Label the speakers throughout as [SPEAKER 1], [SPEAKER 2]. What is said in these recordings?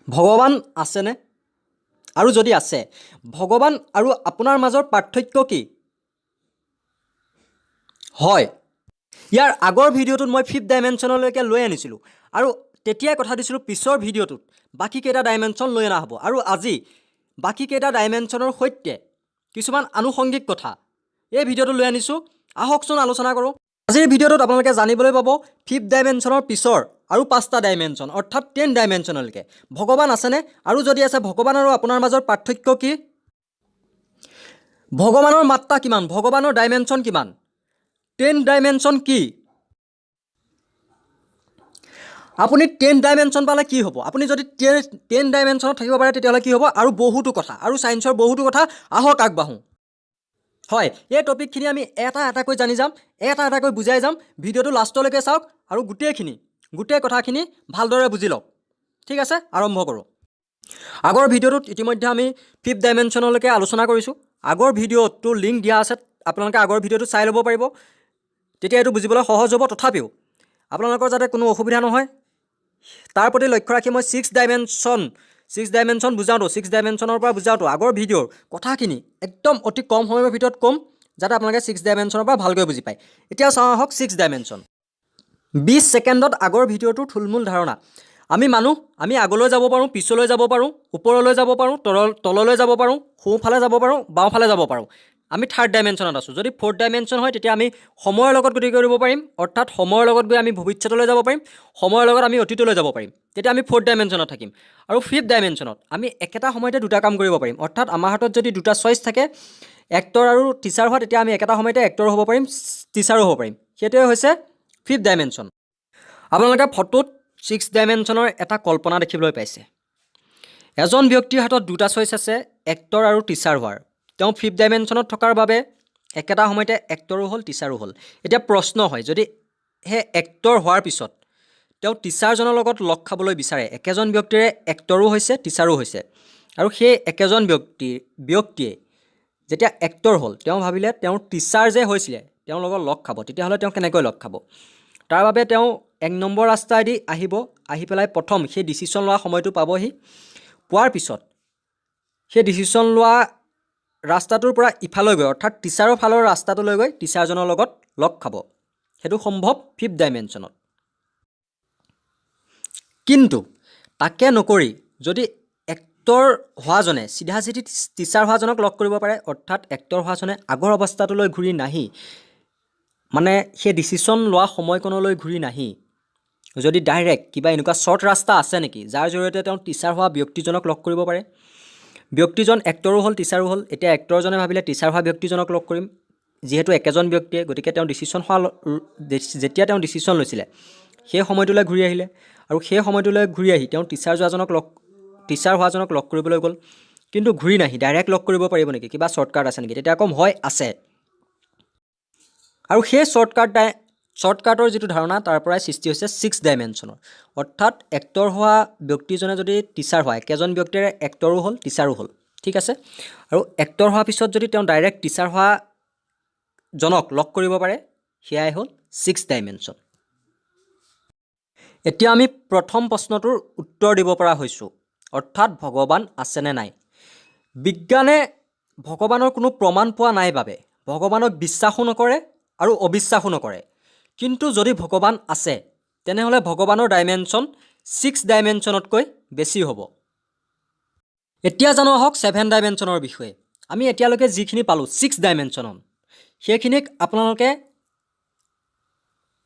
[SPEAKER 1] ভগৱান আছেনে? আৰু যদি আছে, ভগৱান আৰু আপোনাৰ মাজৰ পাৰ্থক্য কি? হয়, ইয়াৰ আগৰ ভিডিঅ'টোত মই 5th ডাইমেনশ্যনলৈকে লৈ আনিছিলোঁ আৰু তেতিয়াই কথা দিছিলোঁ পিছৰ ভিডিঅ'টোত বাকী কেইটা ডাইমেনশ্যন লৈ অনা হ'ব। আৰু আজি বাকী কেইটা ডাইমেনশ্যনৰ সৈতে কিছুমান আনুষংগিক কথা এই ভিডিঅ'টো লৈ আনিছোঁ। আহকচোন আলোচনা কৰোঁ। আজিৰ ভিডিঅ'টোত আপোনালোকে জানিবলৈ পাব 5th ডাইমেনশ্যনৰ পিছৰ আৰু 5টা ডাইমেনশ্যন অৰ্থাৎ 10 ডাইমেনশ্যনলৈকে ভগৱান আছেনে? আৰু যদি আছে, ভগৱান আৰু আপোনাৰ মাজৰ পাৰ্থক্য কি? ভগৱানৰ মাত্ৰা কিমান? ভগৱানৰ ডাইমেনশ্যন কিমান? 10 ডাইমেনশ্যন কি? আপুনি 10 ডাইমেনশ্যন পালে কি হ'ব? আপুনি যদি 10 ডাইমেনশ্যনত থাকিব পাৰে তেতিয়াহ'লে কি হ'ব? আৰু বহুতো কথা, আৰু ছায়েন্সৰ বহুতো কথা। আহক আগবাঢ়োঁ। হয়, এই টপিকখিনি আমি এটা এটাকৈ জানি যাম, এটা এটাকৈ বুজাই যাম। ভিডিঅ'টো লাষ্টলৈকে চাওক আৰু গোটেই কথাখিনি ভালদৰে বুজি লওক। ঠিক আছে, আৰম্ভ কৰোঁ। আগৰ ভিডিঅ'টোত ইতিমধ্যে আমি 5th ডাইমেনশ্যনলৈকে আলোচনা কৰিছোঁ। আগৰ ভিডিঅ'টোৰ লিংক দিয়া আছে, আপোনালোকে আগৰ ভিডিঅ'টো চাই ল'ব পাৰিব, তেতিয়া এইটো বুজিবলৈ সহজ হ'ব। তথাপিও আপোনালোকৰ যাতে কোনো অসুবিধা নহয় তাৰ প্ৰতি লক্ষ্য ৰাখি মই 6 ডাইমেনশ্যন বুজাওঁতো, 6 ডাইমেনশ্যনৰ পৰা বুজাওঁতো আগৰ ভিডিঅ'ৰ কথাখিনি একদম অতি কম সময়ৰ ভিতৰত ক'ম, যাতে আপোনালোকে 6 ডাইমেনশ্যনৰ পৰা ভালকৈ বুজি পায়। এতিয়া চাওঁ আহক 6 ডাইমেনশ্যন। 20 ছেকেণ্ডত আগৰ ভিডিঅ'টোৰ থুলমূল ধাৰণা। আমি মানুহ, আমি আগলৈ যাব পাৰোঁ, পিছলৈ যাব পাৰোঁ, ওপৰলৈ যাব পাৰোঁ, তললৈ যাব পাৰোঁ, সোঁফালে যাব পাৰোঁ, বাওঁফালে যাব পাৰোঁ। আমি 3rd ডাইমেনশ্যনত আছোঁ। যদি 4th ডাইমেনশ্যন হয় তেতিয়া আমি সময়ৰ লগত গতি কৰিব পাৰিম, অৰ্থাৎ সময়ৰ লগত গৈ আমি ভৱিষ্যতলৈ যাব পাৰিম, সময়ৰ লগত আমি অতীতলৈ যাব পাৰিম। তেতিয়া আমি 4th ডাইমেনশ্যনত থাকিম। আৰু 5th ডাইমেনশ্যনত আমি একেটা সময়তে দুটা কাম কৰিব পাৰিম, অৰ্থাৎ আমাৰ হাতত যদি দুটা চইচ থাকে, এক্টৰ আৰু টিচাৰ হোৱা, তেতিয়া আমি একেটা সময়তে এক্টৰো হ'ব পাৰিম, টিচাৰো হ'ব পাৰিম। সেইটোৱে হৈছে 5th ডাইমেনশ্যন। আপোনালোকে ফটোত 6 ডাইমেনশ্যনৰ এটা কল্পনা দেখিবলৈ পাইছে। এজন ব্যক্তিৰ হাতত দুটা চইচ আছে, এক্টৰ আৰু টিচাৰ হোৱাৰ। তেওঁ 5th ডাইমেনশ্যনত থকাৰ বাবে একেটা সময়তে এক্টৰো হ'ল, টিচাৰো হ'ল। এতিয়া প্ৰশ্ন হয়, যদি সেই এক্টৰ হোৱাৰ পিছত তেওঁ টিচাৰজনৰ লগত লগ খাবলৈ বিচাৰে, একেজন ব্যক্তিৰে এক্টৰো হৈছে, টিচাৰো হৈছে, আৰু সেই একেজন ব্যক্তিয়ে যেতিয়া এক্টৰ হ'ল, তেওঁ ভাবিলে তেওঁৰ টিচাৰ যে হৈছিলে তেওঁৰ লগত লগ খাব, তেতিয়াহ'লে তেওঁ কেনেকৈ লগ খাব? তাৰ বাবে তেওঁ 1 নম্বৰ ৰাস্তাইদি আহি পেলাই প্ৰথম সেই ডিচিশ্যন লোৱা সময়টো পাবহি। পোৱাৰ পিছত সেই ডিচিশ্যন লোৱা ৰাস্তাটোৰ পৰা ইফালৈ গৈ, অৰ্থাৎ টিচাৰৰ ফালৰ ৰাস্তাটোলৈ গৈ টিচাৰজনৰ লগত লগ খাব। সেইটো সম্ভৱ 5th ডাইমেনশ্যনত। কিন্তু তাকে নকৰি যদি এক্টৰ হোৱাজনে চিধাচিধি টিচাৰ হোৱাজনক লগ কৰিব পাৰে, অৰ্থাৎ এক্টৰ হোৱাজনে আগৰ অৱস্থাটোলৈ ঘূৰি নাহি, মানে সেই ডিচিশ্যন লোৱা সময়কণলৈ ঘূৰি নাহি, যদি ডাইৰেক্ট কিবা এনেকুৱা শ্বৰ্ট ৰাস্তা আছে নেকি যাৰ জৰিয়তে তেওঁ টিচাৰ হোৱা ব্যক্তিজনক লগ কৰিব পাৰে। ব্যক্তিজন এক্টৰো হ'ল, টিচাৰো হ'ল। এতিয়া এক্টৰজনে ভাবিলে টিচাৰ হোৱা ব্যক্তিজনক লগ কৰিম, যিহেতু একেজন ব্যক্তিয়ে, গতিকে তেওঁ যেতিয়া তেওঁ ডিচিশ্যন লৈছিলে সেই সময়টোলৈ ঘূৰি আহিলে, আৰু সেই সময়টোলৈ ঘূৰি আহি তেওঁ টিচাৰ হোৱাজনক লগ কৰিবলৈ গ'ল। কিন্তু ঘূৰি নাহি ডাইৰেক্ট লগ কৰিব পাৰিব নেকি? কিবা শ্বৰ্টকাট আছে নেকি? তেতিয়া ক'ম হয়, আছে। আৰু সেই শ্বৰ্টকাটৰ যিটো ধাৰণা, তাৰ পৰাই সৃষ্টি হৈছে 6 ডাইমেনশ্যনৰ। অৰ্থাৎ এক্টৰ হোৱা ব্যক্তিজনে যদি টিচাৰ হয়, একেজন ব্যক্তিৰে এক্টৰো হ'ল, টিচাৰো হ'ল। ঠিক আছে, আৰু এক্টৰ হোৱাৰ পিছত যদি তেওঁ ডাইৰেক্ট টিচাৰ হোৱা জনক লগ কৰিব পাৰে, সেয়াই হ'ল 6 ডাইমেনশ্যন। এতিয়া আমি প্ৰথম প্ৰশ্নটোৰ উত্তৰ দিব পৰা হৈছোঁ, অৰ্থাৎ ভগৱান আছেনে নাই। বিজ্ঞানে ভগৱানৰ কোনো প্ৰমাণ পোৱা নাই বাবে ভগৱানক বিশ্বাসো নকৰে আৰু অবিশ্বাসো নকৰে। কিন্তু যদি ভগৱান আছে, তেনেহ'লে ভগৱানৰ ডাইমেনশ্যন 6 ডাইমেনশ্যনতকৈ বেছি হ'ব। এতিয়া জানো আহক 7 ডাইমেনশ্যনৰ বিষয়ে। আমি এতিয়ালৈকে যিখিনি পালোঁ 6 ডাইমেনশ্যনত, সেইখিনিক আপোনালোকে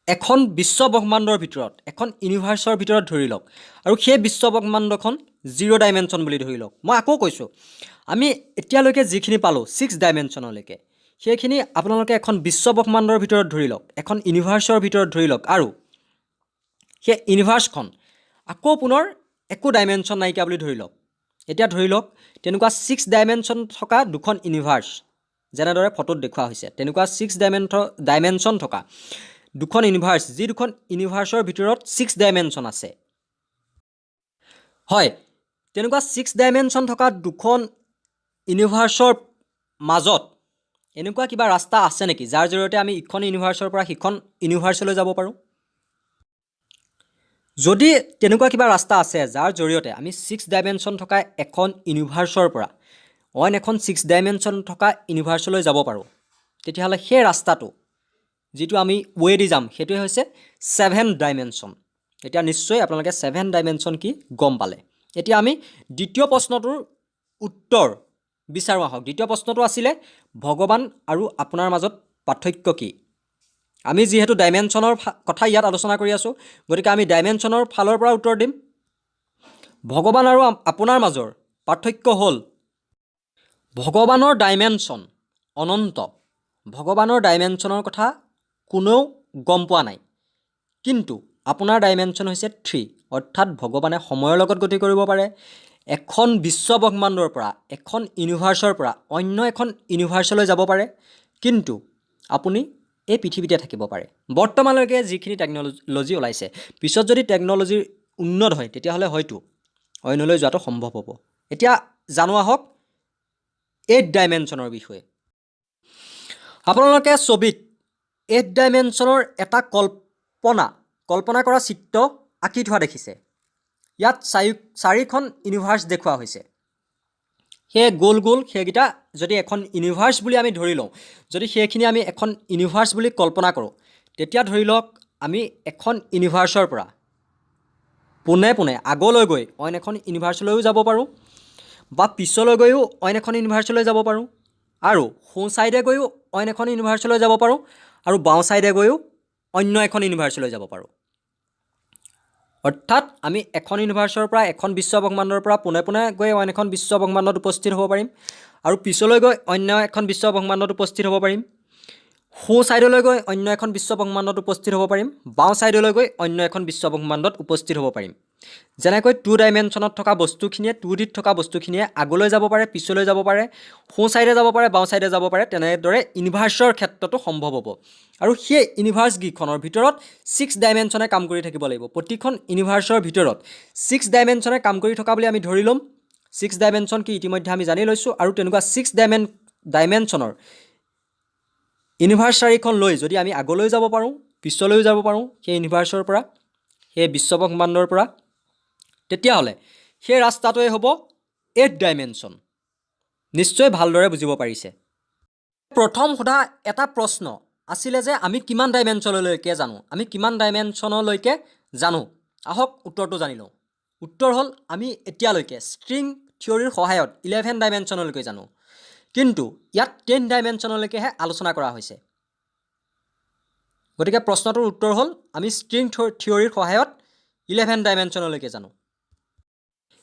[SPEAKER 1] এখন বিশ্বব্ৰহ্মাণ্ডৰ ভিতৰত, এখন ইউনিভাৰ্চৰ ভিতৰত ধৰি লওক, আৰু সেই বিশ্বব্ৰহ্মাণ্ডখন 0 ডাইমেনশ্যন বুলি ধৰি লওক। মই আকৌ কৈছোঁ, আমি এতিয়ালৈকে যিখিনি পালোঁ 6 ডাইমেনশ্যনলৈকে, সেইখিনি আপোনালোকে এখন বিশ্বব্ৰহ্মাণ্ডৰ ভিতৰত ধৰি লওক, এখন ইউনিভাৰ্চৰ ভিতৰত ধৰি লওক, আৰু সেই ইউনিভাৰ্চখন আকৌ পুনৰ একো ডাইমেনশ্যন নাইকিয়া বুলি ধৰি লওক। এতিয়া ধৰি লওক তেনেকুৱা 6 ডাইমেনশ্যন থকা দুখন ইউনিভাৰ্চ, যেনেদৰে ফটোত দেখুওৱা হৈছে, তেনেকুৱা 6 ডাইমেনশ্যন থকা দুখন ইউনিভাৰ্চ, যি দুখন ইউনিভাৰ্চৰ ভিতৰত 6 ডাইমেনশ্যন আছে। হয়, তেনেকুৱা 6 ডাইমেনশ্যন থকা দুখন ইউনিভাৰ্চৰ মাজত এনেকুৱা কিবা ৰাস্তা আছে নেকি যাৰ জৰিয়তে আমি ইখন ইউনিভাৰ্চৰ পৰা সিখন ইউনিভাৰ্চলৈ যাব পাৰোঁ? যদি তেনেকুৱা কিবা ৰাস্তা আছে যাৰ জৰিয়তে আমি 6 ডাইমেনশ্যন থকা এখন ইউনিভাৰ্ছৰ পৰা অইন এখন 6 ডাইমেনশ্যন থকা ইউনিভাৰ্ছলৈ যাব পাৰোঁ, তেতিয়াহ'লে সেই ৰাস্তাটো যিটো আমি ৱে দি যাম সেইটোৱে হৈছে 7 ডাইমেনশ্যন। এতিয়া নিশ্চয় আপোনালোকে 7 ডাইমেনশ্যন কি গম পালে। এতিয়া আমি দ্বিতীয় প্ৰশ্নটোৰ উত্তৰ বিচাৰোঁ আহক। দ্বিতীয় প্ৰশ্নটো আছিলে ভগৱান আৰু আপোনাৰ মাজত পাৰ্থক্য কি? আমি যিহেতু ডাইমেনশ্যনৰ কথা ইয়াত আলোচনা কৰি আছোঁ, গতিকে আমি ডাইমেনশ্যনৰ ফালৰ পৰা উত্তৰ দিম। ভগৱান আৰু আপোনাৰ মাজৰ পাৰ্থক্য হ'ল ভগৱানৰ ডাইমেনশ্যন অনন্ত। ভগৱানৰ ডাইমেনশ্যনৰ কথা কোনেও গম পোৱা নাই, কিন্তু আপোনাৰ ডাইমেনশ্যন হৈছে 3, অৰ্থাৎ ভগৱানে সময়ৰ লগত গতি কৰিব পাৰে। এখন বিশ্বব্ৰহ্মাণ্ডৰ পৰা এখন ইউনিভাৰ্ছৰ পৰা অন্য এখন ইউনিভাৰ্ছলৈ যাব পাৰে, কিন্তু আপুনি এই পৃথিৱীতে থাকিব পাৰে। বৰ্তমানলৈকে যিখিনি টেকন'লজি ওলাইছে, পিছত যদি টেকন'লজি উন্নত হয় তেতিয়াহ'লে হয়তো অন্যলৈ যোৱাটো সম্ভৱ হ'ব। এতিয়া জানো আহক 8 ডাইমেনশ্যনৰ বিষয়ে। আপোনালোকে ছবিত 8 ডাইমেনশ্যনৰ এটা কল্পনা কৰা চিত্ৰ আঁকি থোৱা দেখিছে। ইয়াত 4খন ইউনিভাৰ্ছ দেখুওৱা হৈছে। সেই গোল গোল সেইকেইটা যদি এখন ইউনিভাৰ্ছ বুলি আমি ধৰি লওঁ, যদি সেইখিনি আমি এখন ইউনিভাৰ্ছ বুলি কল্পনা কৰোঁ, তেতিয়া ধৰি লওক আমি এখন ইউনিভাৰ্ছৰ পৰা পোনে পোনে আগলৈ গৈ অইন এখন ইউনিভাৰ্ছলৈও যাব পাৰোঁ, বা পিছলৈ গৈও অইন এখন ইউনিভাৰ্ছলৈ যাব পাৰোঁ, আৰু সোঁ ছাইডে গৈও অইন এখন ইউনিভাৰ্ছলৈ যাব পাৰোঁ, আৰু বাওঁ ছাইডে গৈও অন্য এখন ইউনিভাৰ্ছলৈ যাব পাৰোঁ। অৰ্থাৎ আমি এখন ইউনিভাৰ্ছৰ পৰা এখন বিশ্বব্ৰহ্মাণ্ডৰ পৰা পোনে পোনে গৈ অইন এখন বিশ্বব্ৰহ্মাণ্ডত উপস্থিত হ'ব পাৰিম, আৰু পিছলৈ গৈ অন্য এখন বিশ্বব্ৰহ্মাণ্ডত উপস্থিত হ'ব পাৰিম। সোঁ ছাইডলৈ গৈ অন্য এখন বিশ্বব্ৰহ্মাণ্ডত উপস্থিত হ'ব পাৰিম, বাওঁ ছাইডলৈ গৈ অন্য এখন বিশ্বব্ৰহ্মাণ্ডত উপস্থিত হ'ব পাৰিম। যেনেকৈ 2 ডাইমেনশ্যনত থকা বস্তুখিনিয়ে 2Dত থকা বস্তুখিনিয়ে আগলৈ যাব পাৰে, পিছলৈ যাব পাৰে, সোঁ ছাইডে যাব পাৰে, বাওঁ ছাইডে যাব পাৰে, তেনেদৰে ইউনিভাৰ্ছৰ ক্ষেত্ৰতো সম্ভৱ হ'ব। আৰু সেই ইউনিভাৰ্ছকেইখনৰ ভিতৰত 6 ডাইমেনশ্যনে কাম কৰি থাকিব লাগিব। প্ৰতিখন ইউনিভাৰ্ছৰ ভিতৰত 6 ডাইমেনশ্যনে কাম কৰি থকা বুলি আমি ধৰি ল'ম। 6 ডাইমেনশ্যন কি ইতিমধ্যে আমি জানি লৈছোঁ, আৰু তেনেকুৱা 6 ডাইমেনশ্যনৰ ইউনিভাৰ্ছ 4খন লৈ যদি আমি আগলৈ যাব পাৰোঁ, পিছলৈও যাব পাৰোঁ সেই ইউনিভাৰ্ছৰ পৰা, সেই বিশ্বব্ৰহ্মাণ্ডৰ পৰা, তেতিয়াহ'লে সেই ৰাস্তাটোৱে হ'ব 8 ডাইমেনশ্যন। নিশ্চয় ভালদৰে বুজিব পাৰিছে। প্ৰথম সোধা এটা প্ৰশ্ন আছিলে যে আমি কিমান ডাইমেনশ্যনলৈকে জানো, আমি কিমান ডাইমেনশ্যনলৈকে জানো। আহক উত্তৰটো জানি লওঁ। উত্তৰ হ'ল আমি এতিয়ালৈকে ষ্ট্ৰিং থিয়ৰীৰ সহায়ত 11 ডাইমেনশ্যনলৈকে জানো, কিন্তু ইয়াত 10 ডাইমেনশ্যনলৈকেহে আলোচনা কৰা হৈছে। গতিকে প্ৰশ্নটোৰ উত্তৰ হ'ল আমি ষ্ট্ৰিং থিয়ৰীৰ সহায়ত 11 ডাইমেনশ্যনলৈকে জানো।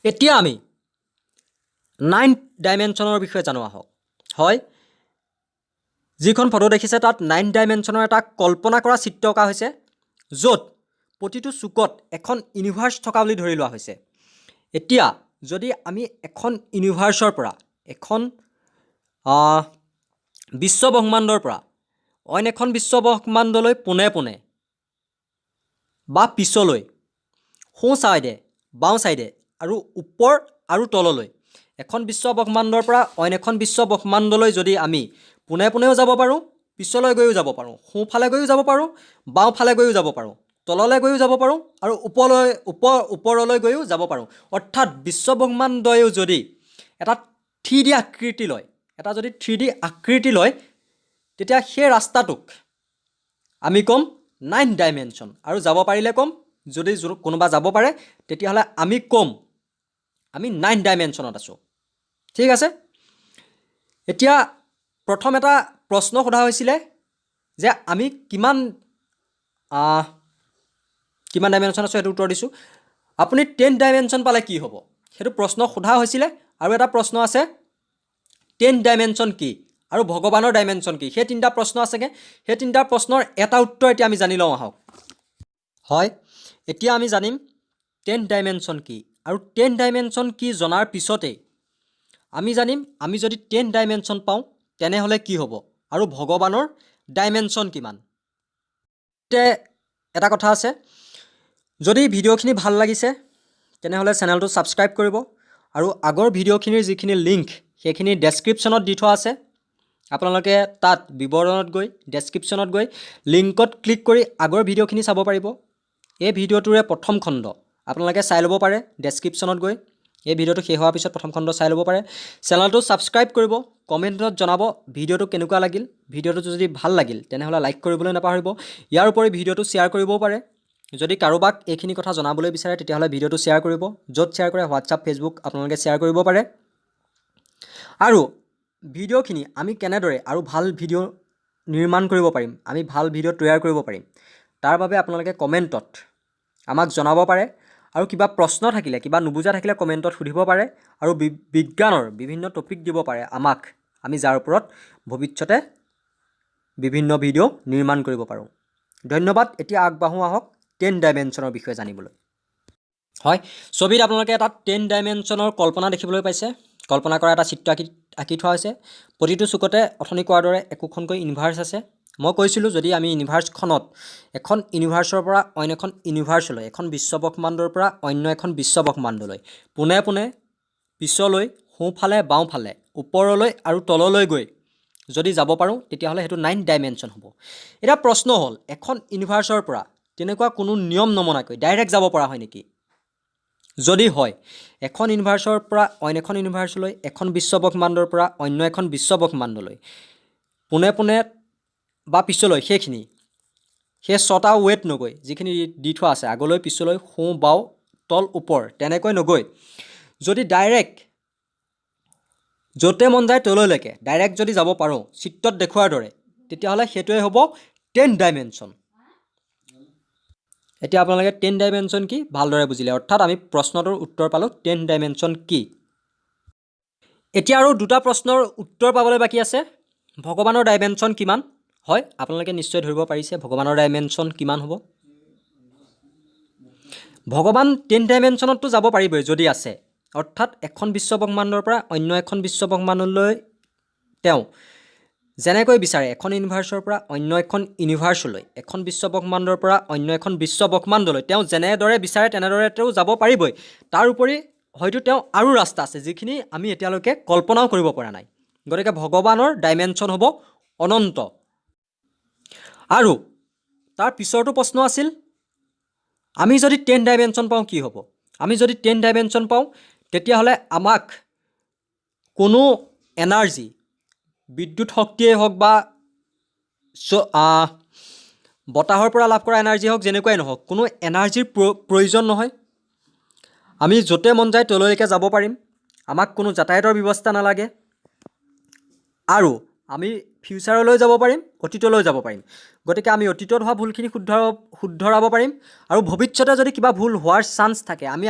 [SPEAKER 1] এতিয়া আমি 9 ডাইমেনশ্যনৰ বিষয়ে জানো আহক। হয়, যিখন ফটো দেখিছে তাত 9 ডাইমেনশ্যনৰ এটা কল্পনা কৰা চিত্ৰ অঁকা হৈছে, য'ত প্ৰতিটো চুকত এখন ইউনিভাৰ্ছ থকা বুলি ধৰি লোৱা হৈছে। এতিয়া যদি আমি এখন ইউনিভাৰ্ছৰ পৰা এখন বিশ্বব্ৰহ্মাণ্ডৰ পৰা অইন এখন বিশ্বব্ৰহ্মাণ্ডলৈ পোনে পোনে বা পিছলৈ, সোঁ ছাইডে, বাওঁ ছাইডে আৰু ওপৰ আৰু তললৈ এখন বিশ্বব্ৰহ্মাণ্ডৰ পৰা অইন এখন বিশ্বব্ৰহ্মাণ্ডলৈ যদি আমি পোনে পোনেও যাব পাৰোঁ, পিছলৈ গৈও যাব পাৰোঁ, সোঁফালে গৈও যাব পাৰোঁ, বাওঁফালে গৈও যাব পাৰোঁ, তললৈ গৈও যাব পাৰোঁ, আৰু ওপৰলৈ গৈও যাব পাৰোঁ। অৰ্থাৎ বিশ্বব্ৰহ্মাণ্ডয়ো যদি এটা 3D আকৃতি লয়, যদি 3D আকৃতি লয়, তেতিয়া সেই ৰাস্তাটোক আমি ক'ম 9 ডাইমেনশ্যন। আৰু যাব পাৰিলে ক'ম, যদি কোনোবা যাব পাৰে তেতিয়াহ'লে আমি ক'ম আমি 9 ডাইমেনশ্যনত আছোঁ। ঠিক আছে। এতিয়া প্ৰথম এটা প্ৰশ্ন সোধা হৈছিলে যে আমি কিমান ডাইমেনশ্যন আছোঁ, সেইটো উত্তৰ দিছোঁ। আপুনি 10 ডাইমেনশ্যন পালে কি হ'ব, সেইটো প্ৰশ্ন সোধা হৈছিলে। আৰু এটা প্ৰশ্ন আছে 10 ডাইমেনশ্যন কি আৰু ভগৱানৰ ডাইমেনশ্যন কি, সেই 3টা প্ৰশ্ন আছেগৈ। সেই 3টা প্ৰশ্নৰ এটা উত্তৰ এতিয়া আমি জানি লওঁ আহক। হয়, এতিয়া আমি জানিম 10 ডাইমেনশ্যন কি, আৰু 10 ডাইমেনশ্যন কি জনাৰ পিছতেই আমি জানিম আমি যদি 10 ডাইমেনশ্যন পাওঁ তেনেহ'লে কি হ'ব, আৰু ভগৱানৰ ডাইমেনশ্যন কিমান। এটা কথা আছে, যদি ভিডিঅ'খিনি ভাল লাগিছে তেনেহ'লে চেনেলটো ছাবস্ক্ৰাইব কৰিব, আৰু আগৰ ভিডিঅ'খিনিৰ যিখিনি লিংক সেইখিনি ডেছক্ৰিপশ্যনত দি থোৱা আছে। আপোনালোকে তাত বিৱৰণত গৈ ডেছক্ৰিপশ্যনত গৈ লিংকত ক্লিক কৰি আগৰ ভিডিঅ'খিনি চাব পাৰিব। এই ভিডিঅ'টোৰে প্ৰথম খণ্ড আপোনালোকে চাই ল'ব পাৰে ডেছক্ৰিপশ্যনত গৈ। এই ভিডিঅ'টো শেষ হোৱাৰ পিছত প্ৰথম খণ্ড চাই ল'ব পাৰে। চেনেলটো ছাবস্ক্ৰাইব কৰিব, কমেণ্টত জনাব ভিডিঅ'টো কেনেকুৱা লাগিল। ভিডিঅ'টো যদি ভাল লাগিল তেনেহ'লে লাইক কৰিবলৈ নাপাহৰিব। ইয়াৰ উপৰি ভিডিঅ'টো শ্বেয়াৰ কৰিবও পাৰে। যদি কাৰোবাক এইখিনি কথা জনাবলৈ বিচাৰে তেতিয়াহ'লে ভিডিঅ'টো শ্বেয়াৰ কৰিব। য'ত শ্বেয়াৰ কৰে হোৱাটছআপ, ফেচবুক আপোনালোকে শ্বেয়াৰ কৰিব পাৰে। আৰু ভিডিঅ'খিনি আমি কেনেদৰে আৰু ভাল ভিডিঅ' নিৰ্মাণ কৰিব পাৰিম, আমি ভাল ভিডিঅ' তৈয়াৰ কৰিব পাৰিম, তাৰ বাবে আপোনালোকে কমেণ্টত আমাক জনাব পাৰে। আৰু কিবা প্ৰশ্ন থাকিলে, কিবা নুবুজা থাকিলে কমেণ্টত সুধিব পাৰে। আৰু বিজ্ঞানৰ বিভিন্ন টপিক দিব পাৰে আমাক, আমি যাৰ ওপৰত ভৱিষ্যতে বিভিন্ন ভিডিঅ' নিৰ্মাণ কৰিব পাৰোঁ। ধন্যবাদ। এতিয়া আগবাঢ়ো আহক 10 ডাইমেনশ্যনৰ বিষয়ে জানিবলৈ। হয়, ছবিত আপোনালোকে এটা 10 ডাইমেনশ্যনৰ কল্পনা দেখিবলৈ পাইছে। কল্পনা কৰা এটা চিত্ৰ আঁকি থোৱা হৈছে। প্ৰতিটো চুকতে অথনি কোৱাৰ দৰে একোখনকৈ ইউনিভাৰ্চ আছে। মই কৈছিলোঁ যদি আমি ইউনিভাৰ্চখনত এখন ইউনিভাৰ্চৰ পৰা অইন এখন ইউনিভাৰ্চলৈ, এখন বিশ্বব্ৰহ্মাণ্ডৰ পৰা অন্য এখন বিশ্বব্ৰহ্মাণ্ডলৈ পোনে পোনে পিছলৈ, সোঁফালে, বাওঁফালে, ওপৰলৈ আৰু তললৈ গৈ যদি যাব পাৰোঁ তেতিয়াহ'লে সেইটো 9 ডাইমেনশ্যন হ'ব। এতিয়া প্ৰশ্ন হ'ল, এখন ইউনিভাৰ্চৰ পৰা তেনেকুৱা কোনো নিয়ম নমনাকৈ ডাইৰেক্ট যাব পৰা হয় নেকি? যদি হয়, এখন ইউনিভাৰ্চৰ পৰা অইন এখন ইউনিভাৰ্চলৈ, এখন বিশ্বব্ৰহ্মাণ্ডৰ পৰা অন্য এখন বিশ্বব্ৰহ্মাণ্ডলৈ পোনে পোনে বা পিছলৈ, সেই 6টা ৱেত নগৈ যিখিনি দি থোৱা আছে আগলৈ, পিছলৈ, সোঁ, বাওঁ, তল, ওপৰ তেনেকৈ নগৈ যদি ডাইৰেক্ট য'তে মন যায় তললৈকে ডাইৰেক্ট যদি যাব পাৰোঁ চিত্ৰত দেখুওৱাৰ দৰে, তেতিয়াহ'লে সেইটোৱে হ'ব 10 ডাইমেনশ্যন। এতিয়া আপোনালোকে 10 ডাইমেনশ্যন কি ভালদৰে বুজিলে, অৰ্থাৎ আমি প্ৰশ্নটোৰ উত্তৰ পালোঁ 10 ডাইমেনশ্যন কি। এতিয়া আৰু দুটা প্ৰশ্নৰ উত্তৰ পাবলৈ বাকী আছে। ভগৱানৰ ডাইমেনশ্যন কিমান? হয়, আপোনালোকে নিশ্চয় ধৰিব পাৰিছে ভগৱানৰ ডাইমেনশ্যন কিমান হ'ব। ভগৱান 10 ডাইমেনশ্যনততো যাব পাৰিবই যদি আছে, অৰ্থাৎ এখন বিশ্বব্ৰহ্মাণ্ডৰ পৰা অন্য এখন বিশ্বব্ৰহ্মাণ্ডলৈ তেওঁ যেনেকৈ বিচাৰে, এখন ইউনিভাৰ্চৰ পৰা অন্য এখন ইউনিভাৰ্চলৈ, এখন বিশ্বব্ৰহ্মাণ্ডৰ পৰা অন্য এখন বিশ্বব্ৰহ্মাণ্ডলৈ তেওঁ যেনেদৰে বিচাৰে তেনেদৰে তেওঁ যাব পাৰিবই। তাৰ উপৰি হয়তো তেওঁ আৰু ৰাস্তা আছে যিখিনি আমি এতিয়ালৈকে কল্পনাও কৰিব পৰা নাই। গতিকে ভগৱানৰ ডাইমেনশ্যন হ'ব অনন্ত। আৰু তাৰ পিছৰটো প্ৰশ্ন আছিল, আমি যদি 10 ডাইমেনশ্যন পাওঁ কি হ'ব? আমি যদি 10 ডাইমেনশ্যন পাওঁ তেতিয়াহ'লে আমাক কোনো এনাৰ্জি, বিদ্যুৎ শক্তিয়েই হওক বা বতাহৰ পৰা লাভ কৰা এনাৰ্জি হওক, যেনেকুৱাই নহওক কোনো এনাৰ্জিৰ প্ৰয়োজন নহয়। আমি য'তে মন যায় তললৈকে যাব পাৰিম, আমাক কোনো যাতায়াতৰ ব্যৱস্থা নালাগে। আৰু আমি ফিউচাৰলৈ যাব পাৰিম, অতীতলৈ যাব পাৰিম। গতিকে আমি অতীতত হোৱা ভুলখিনি শুধৰাব পাৰিম। আৰু ভৱিষ্যতে যদি কিবা ভুল হোৱাৰ চান্স থাকে আমি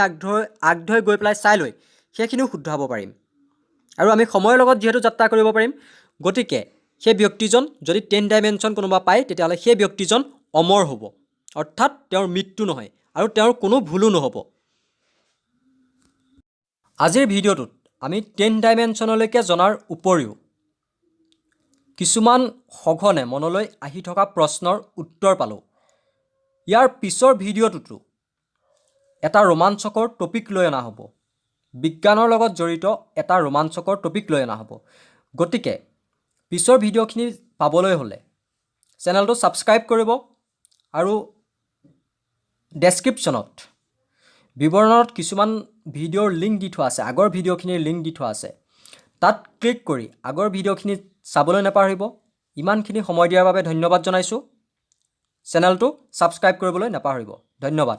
[SPEAKER 1] আগধৰি গৈ পেলাই চাই লৈ সেইখিনিও শুধৰাব পাৰিম। আৰু আমি সময়ৰ লগত যিহেতু যাত্ৰা কৰিব পাৰিম, গতিকে সেই ব্যক্তিজন যদি 10 ডাইমেনশ্যন কোনোবা পায় তেতিয়াহ'লে সেই ব্যক্তিজন অমৰ হ'ব, অৰ্থাৎ তেওঁৰ মৃত্যু নহয় আৰু তেওঁৰ কোনো ভুলো নহ'ব। আজিৰ ভিডিঅ'টোত আমি 10 ডাইমেনশ্যনলৈকে জনাৰ উপৰিও কিছুমান সঘনে মনলৈ আহি থকা প্ৰশ্নৰ উত্তৰ পালোঁ। ইয়াৰ পিছৰ ভিডিঅ'টোতো এটা ৰোমাঞ্চকৰ টপিক লৈ অনা হ'ব, বিজ্ঞানৰ লগত জড়িত এটা ৰোমাঞ্চকৰ টপিক লৈ অনা হ'ব। গতিকে পিছৰ ভিডিঅ'খিনি পাবলৈ হ'লে চেনেলটো ছাবস্ক্ৰাইব কৰিব আৰু ডেছক্ৰিপশ্যনত বিৱৰণত কিছুমান ভিডিঅ'ৰ লিংক দি থোৱা আছে, আগৰ ভিডিঅ'খিনিৰ লিংক দি থোৱা আছে, তাত ক্লিক কৰি আগৰ ভিডিঅ'খিনি চাবলৈ নাপাহৰিব। ইমানখিনি সময় দিয়াৰ বাবে ধন্যবাদ জনাইছোঁ। চেনেলটো ছাবস্ক্ৰাইব কৰিবলৈ নাপাহৰিব। ধন্যবাদ।